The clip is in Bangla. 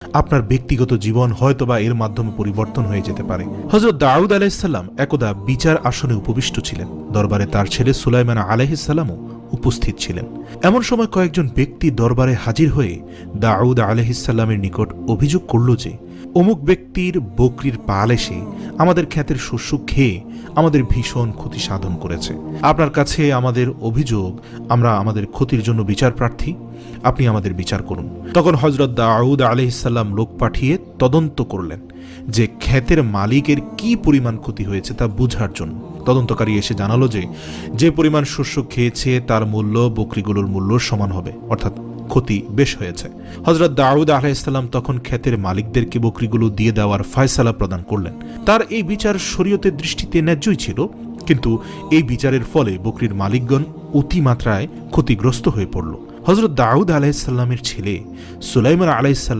আপনার ব্যক্তিগত জীবন হয়তোবা এর মাধ্যমে পরিবর্তন হয়ে যেতে পারে। হযরত দাউদ আলাইহিসসালাম একদা বিচার আসনে উপবিষ্ট ছিলেন। দরবারে তার ছেলে সুলাইমান আলাইহিসসালামও উপস্থিত ছিলেন। এমন সময় কয়েকজন ব্যক্তি দরবারে হাজির হয়ে দাউদ আলাইহিসসালামের নিকট অভিযোগ করল যে অমুক ব্যক্তির বকরির পাল এসে আমাদের ক্ষেতের শস্য খেয়ে আমাদের ভীষণ ক্ষতি সাধন করেছে। আপনার কাছে আমাদের অভিযোগ, আমরা আমাদের ক্ষতির জন্য বিচার প্রার্থী, আপনি আমাদের বিচার করুন। তখন হযরত দাউদ আলাইহিসসালাম লোক পাঠিয়ে তদন্ত করলেন যে ক্ষেতের মালিকের কি পরিমাণ ক্ষতি হয়েছে তা বুঝার জন্য। তদন্তকারী এসে জানালো যে যে পরিমাণ শস্য খেয়েছে তার মূল্য বকরিগুলোর মূল্য সমান হবে, অর্থাৎ ক্ষতি বেশ হয়েছে। হযরত দাউদ আলাইহিসসালাম তখন ক্ষেতের মালিকদেরকে বকরিগুলো দিয়ে দেওয়ার ফয়সালা প্রদান করলেন। তার এই বিচার শরীয়তের দৃষ্টিতে ন্যায্যই ছিল, কিন্তু এই বিচারের ফলে বকরির মালিকগণ অতিমাত্রায় ক্ষতিগ্রস্ত হয়ে পড়ল। হযরত দাউদ আলাইহিসসালামের ছেলে সুলাইমান আলাইহিসসালাম